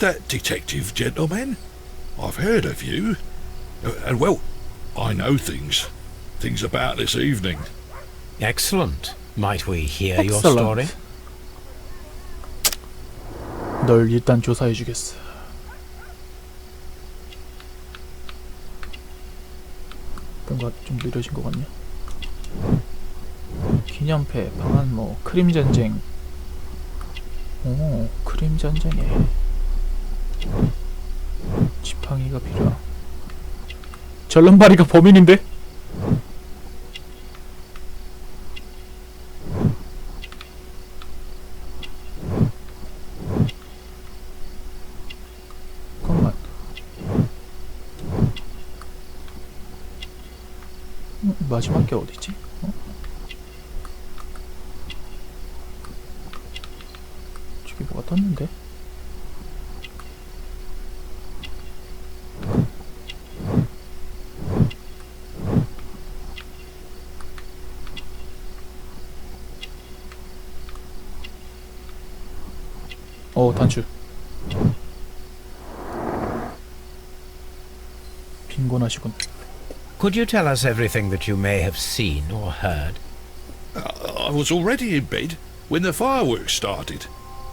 That detective gentleman? I've heard of you. And well, I know things about this evening. Excellent. Might we hear your Excellent. story? 널 일단 조사해주겠어. 뭔가 좀 느려진 것 같냐? 기념패, 방한모, 크림전쟁. 오, 크림전쟁에 지팡이가 필요하. 절름발이가 범인인데? 잠깐만. 마지막 게 어디지? 저기 뭐가 떴는데? 단추. 빈곤하시군. Could you tell us everything that you may have seen or heard? I was already in bed when the fireworks started.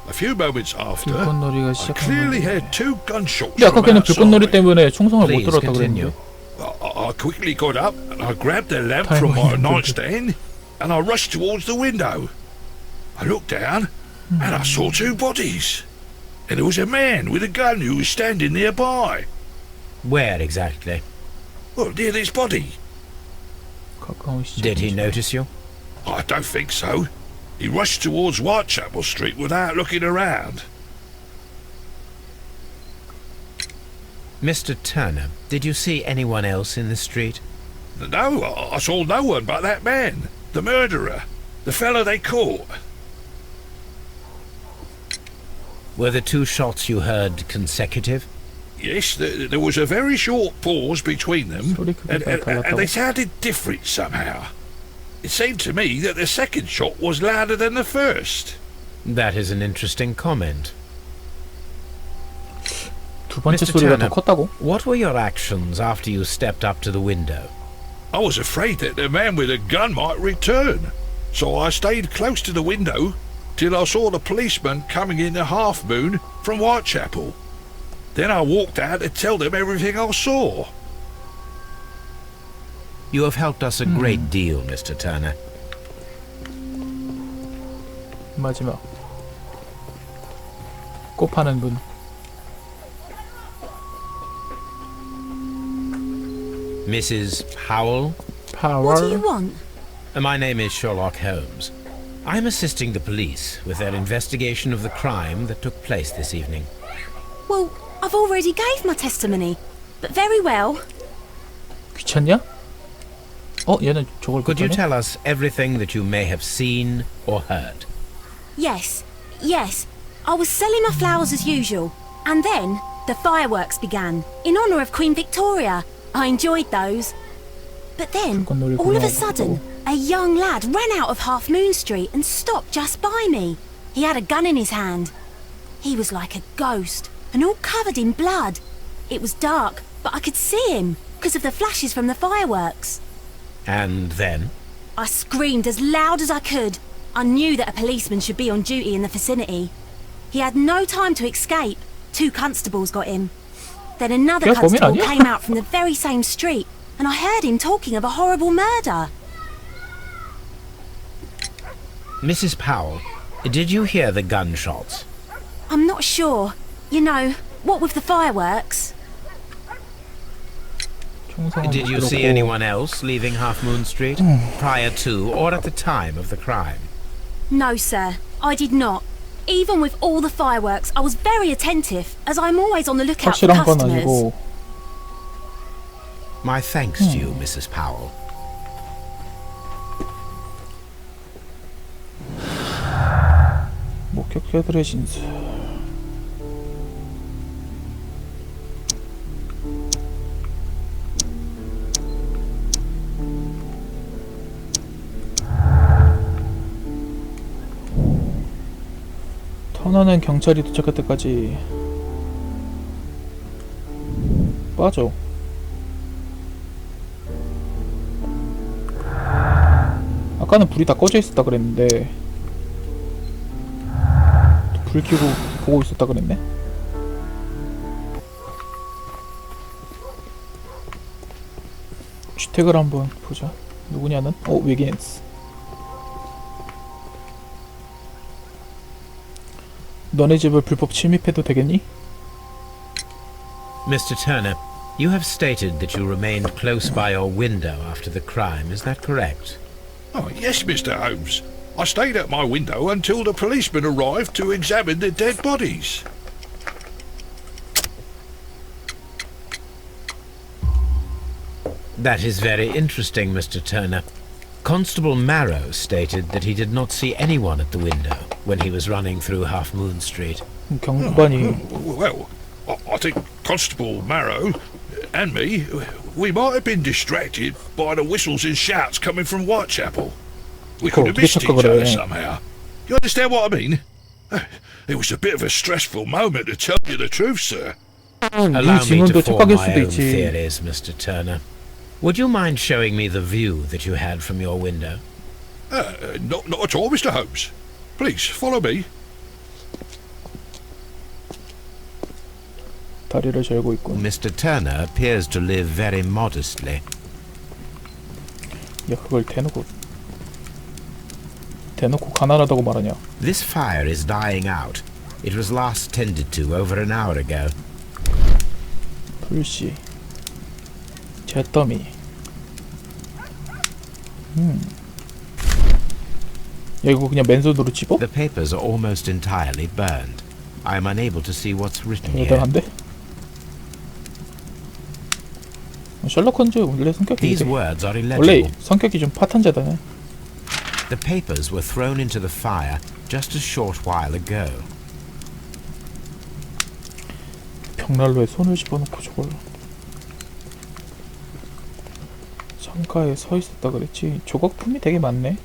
A few moments after, 불꽃놀이가 I clearly heard two gunshots 근데 아까 from 걔는 불꽃놀이 outside. 때문에 총성을 못 Please 들었다 continue. 그랬는데. I quickly got up and I grabbed the lamp from my nightstand and I rushed towards the window. I looked down and I saw two bodies. And there was a man with a gun who was standing nearby. Where exactly? Well, near this body. 가까운 시점. Did he notice you? I don't think so. He rushed towards Whitechapel Street without looking around. Mr. Turner, did you see anyone else in the street? No, I saw no one but that man, the murderer, the fellow they caught. Were the two shots you heard consecutive? Yes, there was a very short pause between them, 소리 크기가 and 달랐다고. they sounded different somehow. It seemed to me that the second shot was louder than the first. That is an interesting comment. 두 번째 Mr. 소리가 더 Turner, 컸다고? what were your actions after you stepped up to the window? I was afraid that the man with the gun might return, so I stayed close to the window till I saw the policeman coming in the Half Moon from Whitechapel. Then I walked out to tell them everything I saw. You have helped us a great deal, Mr. Turner. 마지막. 꽃 파는 분. Mrs. Powell? What do you 파월. want? My name is Sherlock Holmes. I'm assisting the police with their investigation of the crime that took place this evening. Well, I've already gave my testimony, but very well. 귀찮냐? 얘는 저걸 Could you 못하네? tell us everything that you may have seen or heard? Yes. I was selling my flowers as usual, and then the fireworks began in honour of Queen Victoria. I enjoyed those. But then, 불꽃놀이 all of a 구경하고 sudden, a young lad ran out of Half Moon Street and stopped just by me. He had a gun in his hand. He was like a ghost, and all covered in blood. It was dark, but I could see him because of the flashes from the fireworks. And then? I screamed as loud as I could. I knew that a policeman should be on duty in the vicinity. He had no time to escape. Two constables got him. Then another 걔가 범인 constable 아니야? came out from the very same street, and I heard him talking of a horrible murder. Mrs. Powell, did you hear the gunshots? I'm not sure. You know, what with the fireworks? 총성은 Did 못 you see 들었고. anyone else leaving Half Moon Street prior to or at the time of the crime? No, sir, I did not. Even with all the fireworks, I was very attentive, as I'm always on the lookout for 확실한 건 customers. 아니고 My thanks to you, Mrs. Powell. 목격자들의 진술. 터너는 경찰이 도착할 때까지 빠져. 아까는 불이 다 꺼져 있었다 그랬는데 불 켜고 보고 있었다 그랬네. 주택을 한번 보자. 누구냐는? 외계인스. 너네 집을 불법 침입해도 되겠니? Mr. Turner, you have stated that you remained close by your window after the crime, is that correct? Oh, yes, Mr. Holmes. I stayed at my window until the policeman arrived to examine the dead bodies. That is very interesting, Mr. Turner. Constable Marrow stated that he did not see anyone at the window when he was running through Half Moon Street. 경관이 Well, I think Constable Marrow and me, we might have been distracted by the whistles and shouts coming from Whitechapel. We could have missed each other somehow. You understand what I mean? It was a bit of a stressful moment, to tell you the truth, sir. Allow me 증언도 to form 착각일 my 수도 own 있지. theories, Mr. Turner. Would you mind showing me the view that you had from your window? Not at all, Mr. Holmes. Please, follow me. 다리를 절고 있군. Mr. Turner appears to live very modestly. 야, 그걸 대놓고 가난하다고 말하냐? This fire is dying out. It was last tended to over an hour ago. 불씨, 잿더미. 야, 이거 그냥 맨손으로 집어? The papers are almost entirely burned. I am unable to see what's written here. 대단한데? 셜록 홈즈 원래 성격이 These 이래. words are 원래 illegible. 성격이 좀 파탄자다네. The papers were thrown into the fire just a short while ago. 벽난로에 손을 집어넣고 저걸 창가에 서 있었다 그랬지. 조각품이 되게 많네.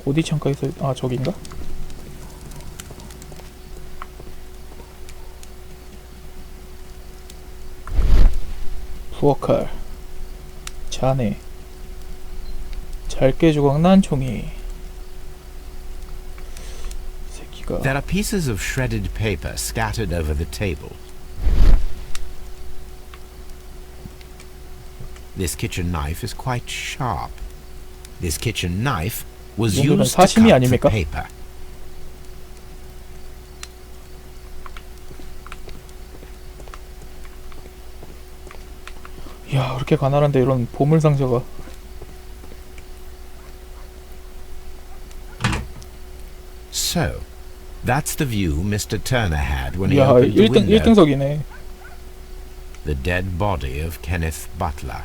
어디 창가에 서 아, 저긴가? 부엌칼, 잔해, 잘게 조각난 종이. 새끼가 There are pieces of shredded paper scattered over the table. This kitchen knife is quite sharp. This kitchen knife was 이 정도면 used to 사심이 cut the 아닙니까? paper. 야, 그렇게 가난한데 이런 보물 상자가. So, that's the view Mr. Turner had when he 야, opened the 1등, window. 1등석이네. The dead body of Kenneth Butler.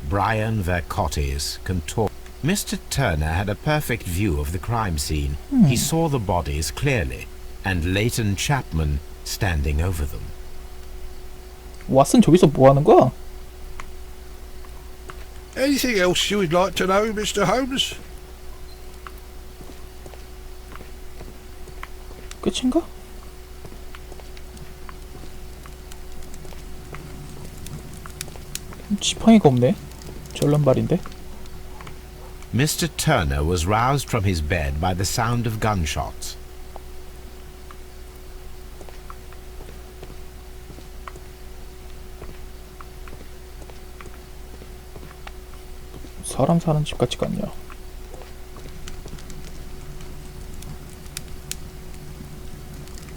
Brian Vercotte's contour. Mr. Turner had a perfect view of the crime scene. He saw the bodies clearly, and Leighton Chapman standing over them. 왓슨 저기서 뭐 하는 거야? Anything else you would like to know, Mr. Holmes? 끝인가? 지팡이가 없네. 전란발인데. Mr. Turner was roused from his bed by the sound of gunshots. 사람 사는 집 같지가 않냐.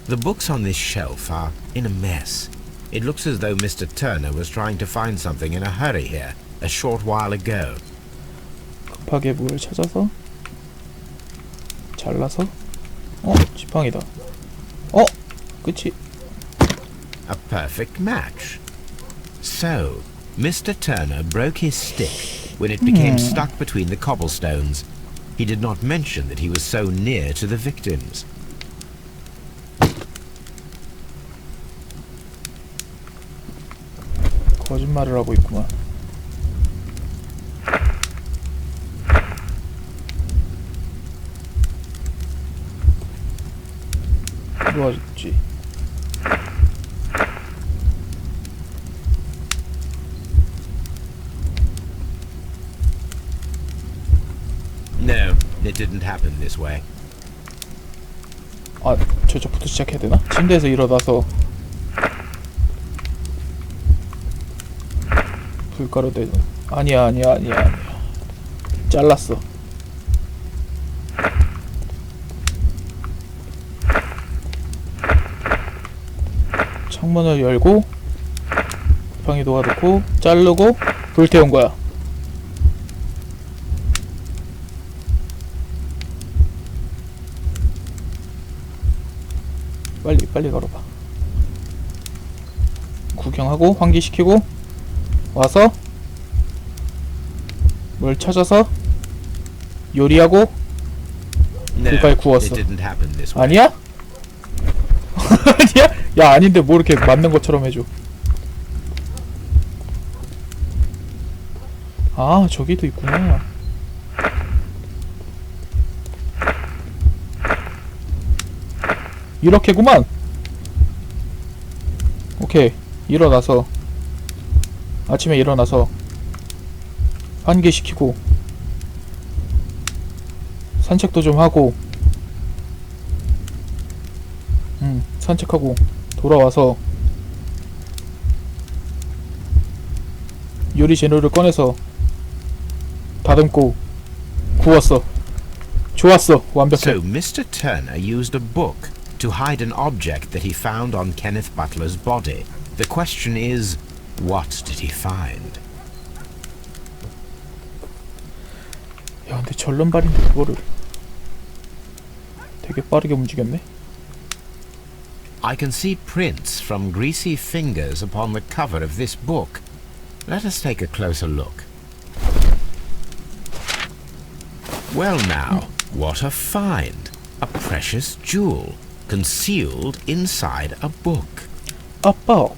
The books on this shelf are in a mess. It looks as though Mr. Turner was trying to find something in a hurry here, a short while ago. 급하게 뭘 찾아서 잘라서 지팡이다. 그치. A perfect match. So, Mr. Turner broke his stick when it became stuck between the cobblestones. He did not mention that he was so near to the victims. 거짓말을 하고 있구만. 들어와줬지. didn't happen this way. 아, 저쪽부터 시작해야 되나? 침대에서 일어나서 불가루 대 아니야. 잘랐어. 창문을 열고 방에 놓아놓고 자르고 불태운 거야. 빨리 걸어봐. 구경하고 환기시키고 와서 뭘 찾아서 요리하고 No, 불까지 구웠어. it didn't happen this way. 아니야? 아니야? 야, 아닌데 뭐 이렇게 맞는 것처럼 해줘. 아, 저기도 있구나. 이렇게구만. 오케이. 아침에 일어나서 환기시키고 산책도 좀 하고 산책하고 돌아와서 요리 재료를 꺼내서 다듬고 구웠어. 좋았어. 완벽해. So Mr. Turner used a book to hide an object that he found on Kenneth Butler's body. The question is, what did he find? 야, 근데 절름발인데 그거를 되게 빠르게 움직였네. I can see prints from greasy fingers upon the cover of this book. Let us take a closer look. Well now, what a find! A precious jewel, concealed inside a book. 아빠.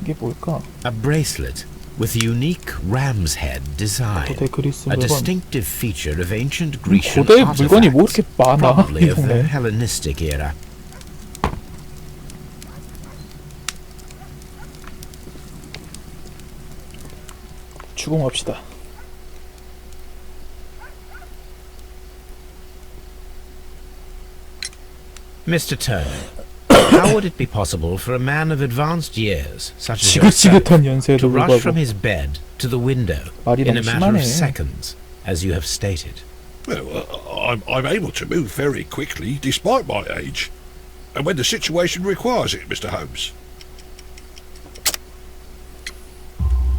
이게 뭘까? A bracelet with unique ram's head design. 고대 그리스 A 물건. distinctive feature of ancient Grecian 고대 물건이 뭐 이렇게 artifacts, 많아? probably 이 of the 동네. Hellenistic era. 추궁합시다. Mr. Turner, how would it be possible for a man of advanced years, such as yourself, 지긋지긋한 to 연세에도 rush from 불구하고 his bed to the window 말이 in a 너무 matter of 심하네. seconds, as you have stated? Well, I'm able to move very quickly despite my age, and when the situation requires it, Mr. Holmes.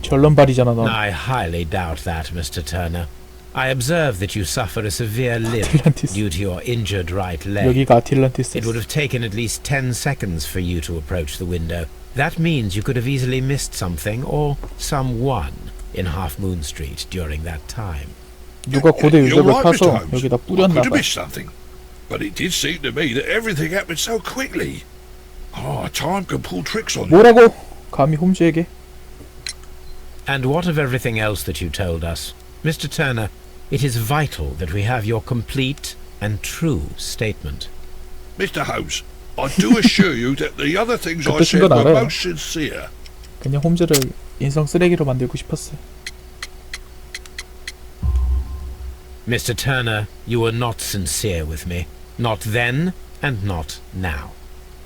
절름발이잖아 넌. I highly doubt that, Mr. Turner. I observe that you suffer a severe limp Atlantis. due to your injured right leg. 여기가 아틀란티스. It would have taken at least 10 seconds for you to approach the window. That means you could have easily missed something or someone in Half Moon Street during that time. 누가 고대 You're 유적을 right, Mr. 파서 Holmes. 여기다 I 뿌렸나 could have 봐. missed something, but it did seem to me that everything happened so quickly. Oh, time can pull tricks on you. 뭐라고? 감히 홈즈에게? And what of everything else that you told us? Mr. Turner, it is vital that we have your complete and true statement. Mr. Holmes, I do assure you that the other things I 그때 said 쓴건 were 알아요. most sincere. 그냥 홈즈를 인성 쓰레기로 만들고 싶었어. Mr. Turner, you were not sincere with me. Not then and not now.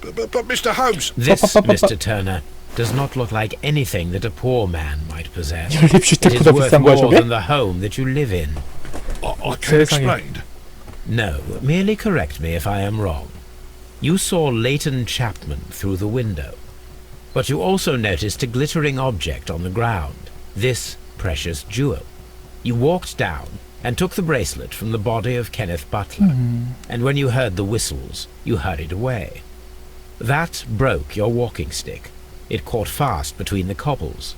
But Mr. Holmes, This, Mr. Turner, does not look like anything that a poor man might possess. It is 연립주택보다 worth 비싼 거야 more 저게? than the home that you live in. I can 세상에. explain. No, merely correct me if I am wrong. You saw Leighton Chapman through the window, but you also noticed a glittering object on the ground, this precious jewel. You walked down and took the bracelet from the body of Kenneth Butler, and when you heard the whistles, you hurried away. That broke your walking stick. It caught fast between the cobbles.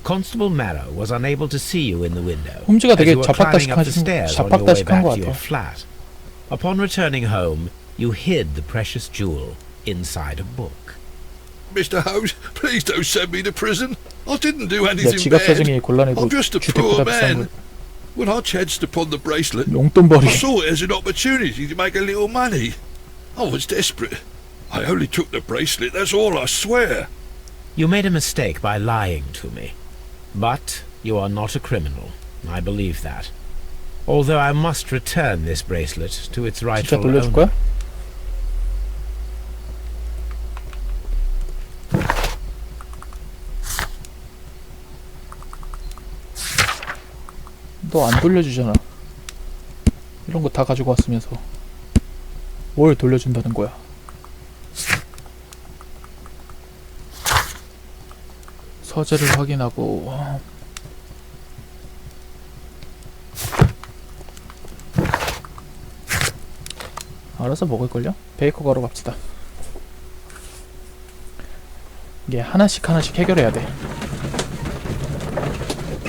Constable Marrow was unable to see you in the window 홈즈가 as 되게 you were climbing up the 잡았다식한 stairs on your way 잡았다식한 back 것 to your 같아. flat. Upon returning home, you hid the precious jewel inside a book. Mr. Holmes, please don't send me to prison. I didn't do 야, anything 지갑 bad. 사정이 곤란해도 I'm just a 주택보다 poor 비싼 man. 걸. When I chanced upon the bracelet, 용돈벌이. I saw it as an opportunity to make a little money. I was desperate. I only took the bracelet, that's all, I swear. You made a mistake by lying to me. But you are not a criminal. I believe that. Although I must return this bracelet to its 진짜 rightful 돌려줄 owner. 거야? 너 안 돌려주잖아. 이런 거 다 가지고 왔으면서 뭘 돌려준다는 거야? 서재를 확인하고 알아서 먹을걸요? 베이커 가러 갑시다. 이게 하나씩 해결해야 돼.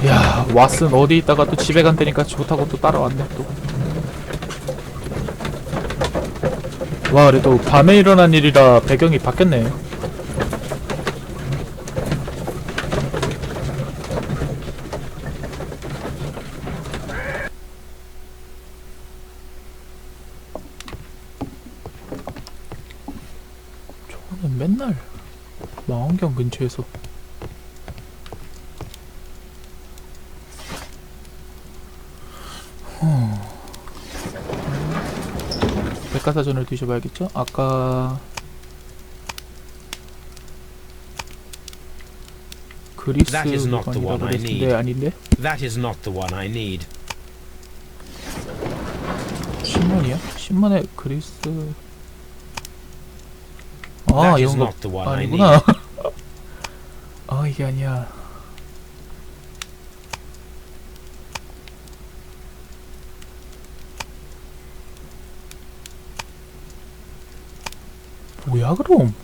야, 왓슨 어디 있다가 또 집에 간다니까 좋다고 또 따라왔네 또. 와, 그래도 밤에 일어난 일이라 배경이 바뀌었네. 저는 맨날 망원경 근처에서 백과사전을 뒤져봐야겠죠? 아까 그리스 That is not the one 물건이라고 I 그랬는데 need. 아닌데? That is not the one I need. 신문이야? 신문에 그리스 아 That is 이런 거 not the one I 아니구나. 아 이게 아니야. 뭐야 그럼?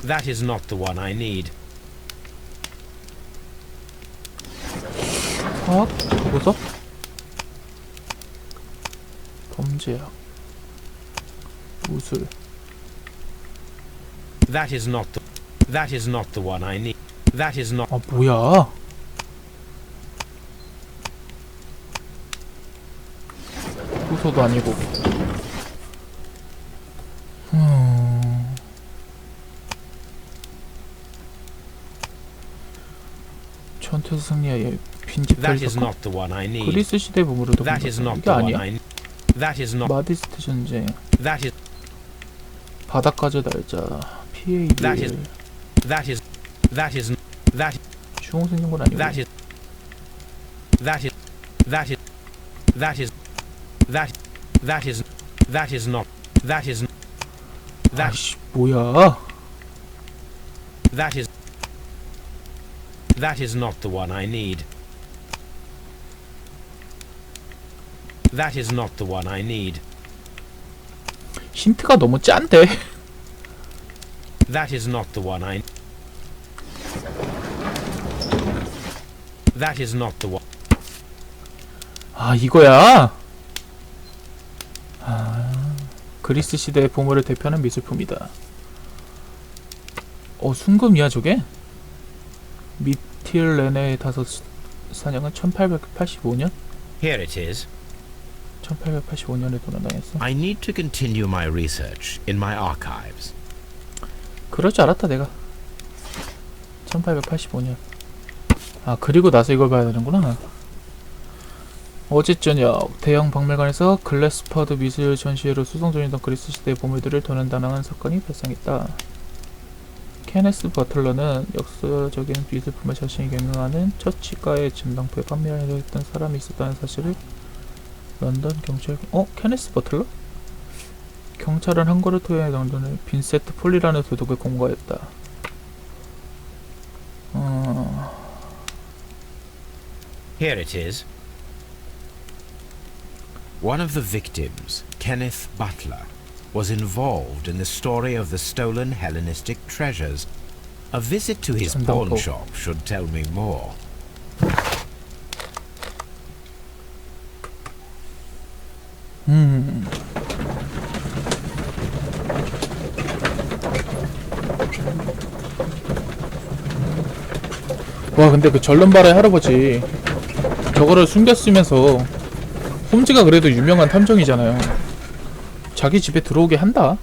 That is not the one I need. 화학? 보석? 범죄학 우술 That is not the one I need. That is not 아 뭐야? 도서도 아니고 전투에서 승리하여 빈집털 That is 사건? not the one I need. 그리스 시대 보물을 That is not 이게 the one 아니야? I need. That is not 마디스트 전쟁 that is 바닷가재 날짜 피해 That is- 이별 that is that is that 주홍생긴 아니고 that is that is that is that is that that is that is not that is that 아이씨 뭐야? that is not the one I need. That is not the one I need. 힌트가 너무 짠데? That is not the one I That is not the one. 아 이거야? 아 그리스 시대의 보물을 대표하는 미술품이다. 순금이야 저게? 미틸레네의 다섯 사냥은 1885년? Here it is. 1885년에 도난당했어. I need to continue my research in my archives. 그럴 줄 알았다 내가. 1885년. 아 그리고 나서 이걸 봐야 되는구나. 어제 저녁 대형 박물관에서 글래스퍼드 미술 전시회로 수송 중이던 그리스 시대의 보물들을 도난당한 사건이 발생했다. 케네스 버틀러는 역사적인 미술품을 자신이 경영하는 처치가의 전당포에 판매하려 했던 사람이 있었다는 사실을 런던 경찰 케네스 버틀러? 경찰은 한 거를 토해 런던에 빈세트 폴리라는 도둑을 공고하였다. Here it is. One of the victims, Kenneth Butler, was involved in the story of the stolen Hellenistic treasures. A visit to his pawn shop should tell me more. 와 근데 그 절름발의 할아버지 저거를 숨겼으면서 홈즈가 그래도 유명한 탐정이잖아요. 자기 집에 들어오게 한다.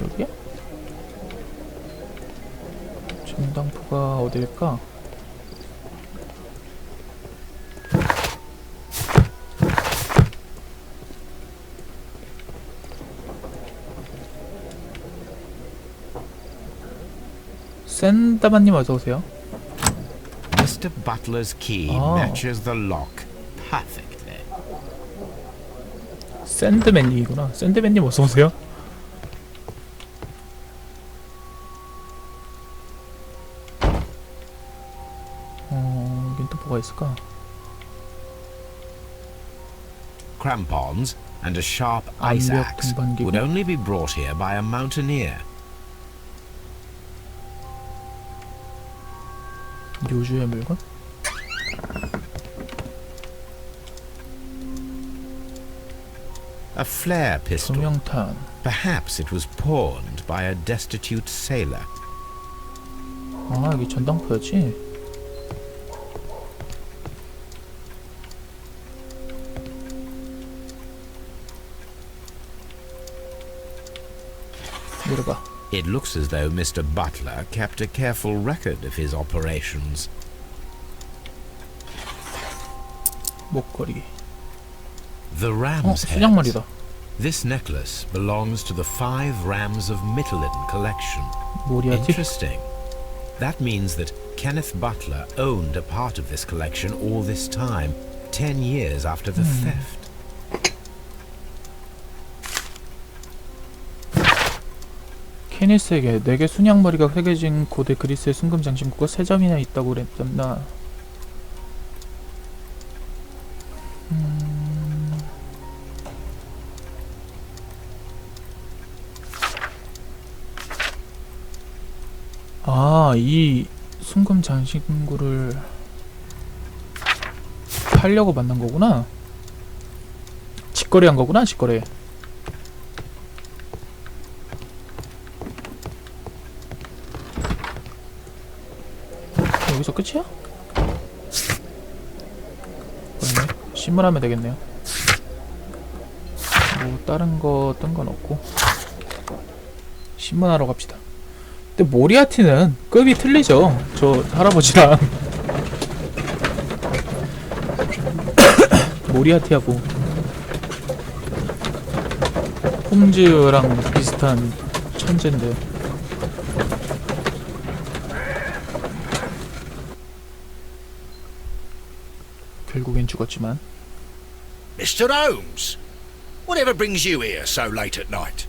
여기야? 전당포가 어딜까? 샌다마님 어서오세요. Mr. Butler's key Oh. matches the lock perfectly. 샌드맨님이구나. 샌드맨님 어서오세요. 여긴 또 뭐가 있을까? Crampons and a sharp ice 암벽 axe 등반기구. would only be brought here by a mountaineer. 요주의 물건? A flare pistol. 조명탄. Perhaps it was pawned by a destitute sailor. 아, 여기 전당포였지? 내려가. It looks as though Mr. Butler kept a careful record of his operations. 목걸이. The ram's head. 순양말이다. This necklace belongs to the 5 rams of Mittelin collection. 모리아티? Interesting. That means that Kenneth Butler owned a part of this collection all this time, 10 years after the theft. 케니스에게 4개 순양머리가 새겨진 고대 그리스의 순금 장신구가 3점이나 있다고 그랬었나? 아, 이 순금 장신구를 팔려고 만난 거구나. 직거래한 거구나, 직거래. 여기서 끝이야? 그러네. 신문하면 되겠네요. 뭐 다른 거 뜬 건 없고 신문하러 갑시다. 근데 모리아티는 급이 틀리죠. 저 할아버지랑 모리아티하고 홈즈랑 비슷한 천재인데. 결국엔 죽었지만. Mr. Holmes, whatever brings you here so late at night?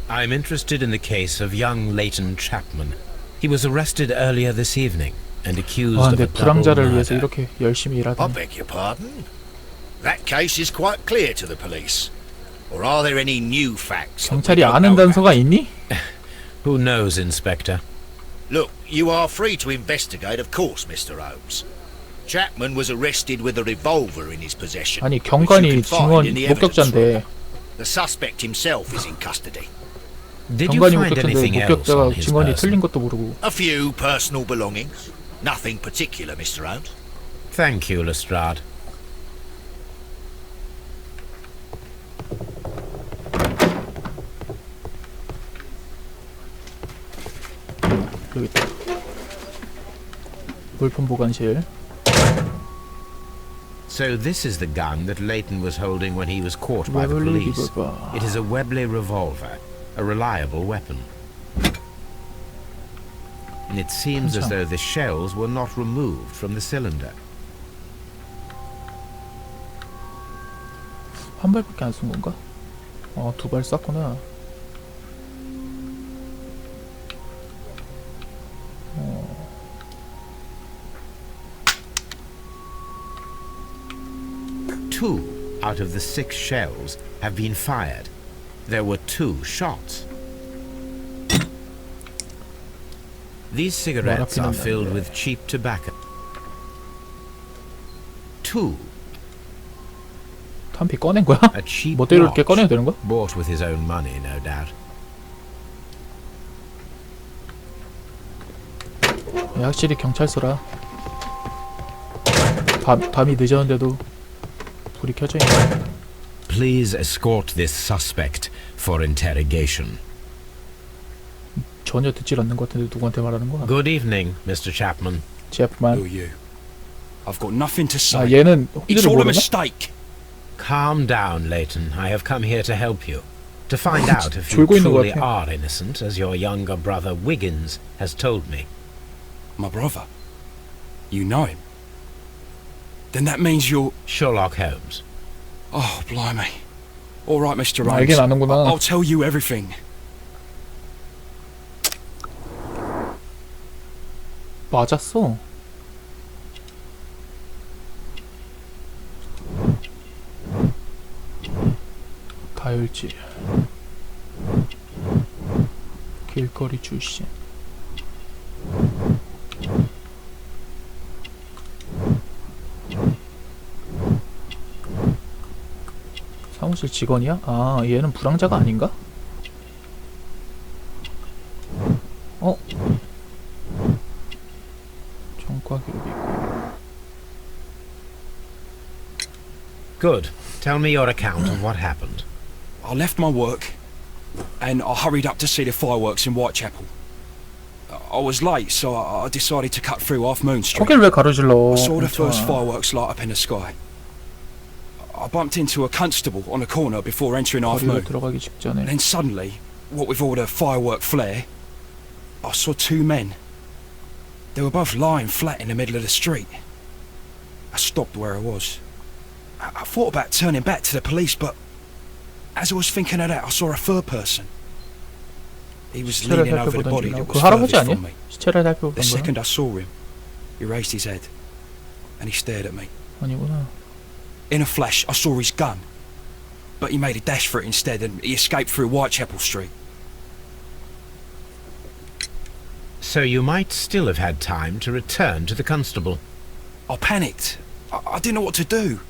I'm interested in the case of young Leighton Chapman. He was arrested earlier this evening and accused 아, of 근데 a double 불황자를 위해서 murder. 이렇게 열심히 I 일하다니. beg your pardon? That case is quite clear to the police. Or are there any new facts? that we 경찰이 don't 아는 know about? 단서가 있니? Who knows, Inspector? Look, you are free to investigate, of course, Mr. Holmes. Chapman was arrested with a revolver in his possession. 아니, which you 경관이 can find 증언 in the evidence 목격자인데. room. The suspect himself is in custody. Did you 경관이 find 목격자인데 anything else 목격자가 on his 증언이 person? 틀린 것도 모르고. A few personal belongings. Nothing particular, Mr. Holmes. Thank you, Lestrade. 여기 있다. 물품 보관실. So this is the gun that Leighton was holding when he was caught by the Webley police. revolver. It is a Webley revolver, a reliable weapon. And it seems as 괜찮아. though the shells were not removed from the cylinder. 한 발밖에 안 쓴 건가? 2발 쐈구나. Two out of the 6 shells have been fired. There were 2 shots. These cigarettes are filled with cheap tobacco. 2. 탄피 꺼낸 거야? A cheap 멋대로 이렇게 watch, 꺼내야 되는 거야? bought with his own money, no doubt. 확실히 경찰서라. 밤이 늦었는데도 불이 켜져 있네. Please escort this suspect for interrogation. 전혀 듣질 않는 것 같은데 누구한테 말하는 거야? Good evening, Mr. Chapman. Who 제프만. are you? I've got nothing to say. 아 얘는 It's 홍지를 all a 모르나? mistake. Calm down, Leighton. I have come here to help you. To find out if you 졸고 있는 것 truly 같아. are innocent, as your younger brother Wiggins has told me. My brother. You know him. Then that means you're... Sherlock Holmes. Oh, blimey. All right, Mr. 알긴 Holmes. 아는구나. I'll tell you everything. 맞았어. 다혈질. 길거리 출신. 사무실 직원이야? 아, 얘는 불황자가 아닌가? 어? 전과 기록이 있고. Good. Tell me your account of what happened. I left my work and I hurried up to see the fireworks in Whitechapel. I was late, so I decided to cut through Half Moon Street. 거길 왜 가로질러? I saw the first 괜찮아. fireworks light up in the sky. I bumped into a constable on a corner before entering Half 거리로 Moon. 들어가기 직전에. Then suddenly, what with all the firework flare, I saw two men. They were both lying flat in the middle of the street. I stopped where I was. I thought about turning back to the police, but as I was thinking of that, I saw a third person. He was 시체를 leaning over the 살펴보던 body 중이라고. that 그 was 할아버지 furthest 아니야? from me. 시체를 The 살펴보던 거야? second I saw him, he raised his head and he stared at me. 아니구나. In a flash, I saw his gun, but he made a dash for it instead and he escaped through Whitechapel Street. So you might still have had time to return to the constable. I panicked. I didn't know what to do.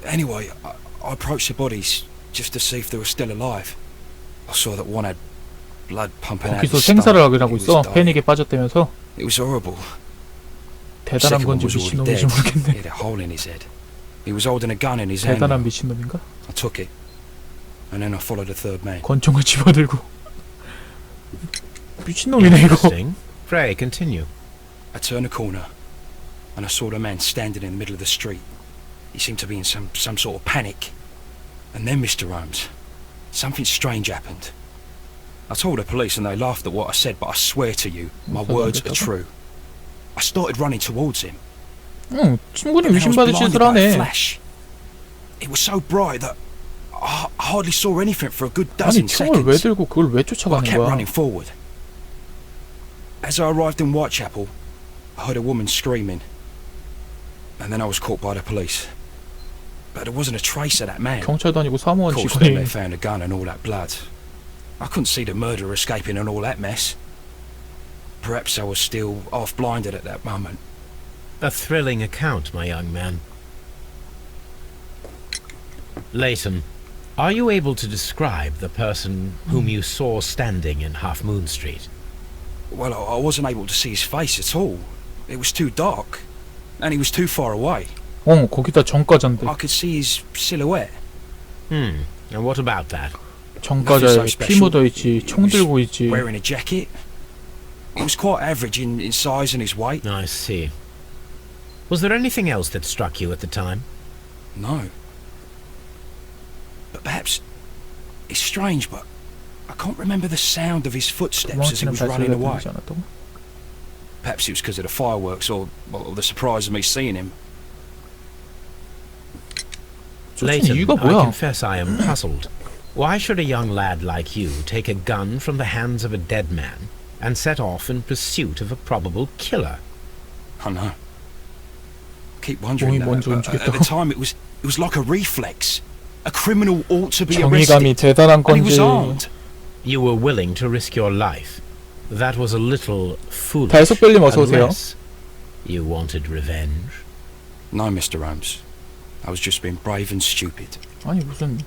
Anyway, I approached the bodies just to see if they were still alive. I saw that one had blood pumping out 거기서 his 생사를 stomach. 하고 He 있어. was dying. 패닉에 빠졌다면서. It was horrible. 대단한 Second one 건지 was already 미친놈인지 dead. He 모르겠네. had a hole in his head. He was holding a gun in his hand. 대단한 미친놈인가? I took it, and then I followed the third man. 권총을 집어들고. 미친놈이네 이거. Interesting. Pray, continue. I turned a corner, and I saw the man standing in the middle of the street. He seemed to be in some sort of panic. And then, Mr. Holmes, something strange happened. I told the police and they laughed at what I said, but I swear to you, my words are true. I started running towards him. 응, 친구는 And I was 의심받을 blinded 짓을 by a 하네. flash. It was so bright that I hardly saw anything for a good 아니 dozen 총을 왜 seconds. 들고 그걸 왜 But I 쫓아가는 kept 거야? running forward. As I arrived in Whitechapel, I heard a woman screaming. And then I was caught by the police. But there wasn't a trace of that man. 경찰도 아니고 Of 사무원 course, then 직원이. they found a gun and all that blood. I couldn't see the murderer escaping and all that mess. Perhaps I was still half blinded at that moment. A thrilling account, my young man. Leighton, are you able to describe the person whom you saw standing in Half Moon Street? Well, I wasn't able to see his face at all. It was too dark. And he was too far away. 거기다 전과자인데. I could see his silhouette. And what about that? 전과자에 피 묻어있지, He 총 was 들고 있지. wearing a jacket. He was quite average in size and his weight. I see. Was there anything else that struck you at the time? No. But perhaps it's strange, but I can't remember the sound of his footsteps as he 도망치는 was running 발소리가 away. 들리지 않았다고? Perhaps it was because of the fireworks or the surprise of me seeing him. Leighton, 이유가 I 뭐야? confess I am puzzled. Why should a young lad like you take a gun from the hands of a dead man and set off in pursuit of a probable killer? I know. Keep wondering 몸이 먼저 that. At the 움직였다고? time, it was like a reflex. A criminal ought to be 정의감이 arrested, 대단한 and he was 건지. armed. You were willing to risk your life. That was a little foolish. 달속별님 어서 오세요. Unless you wanted revenge. No, Mr. Holmes. I was just being brave and stupid. 아니 무슨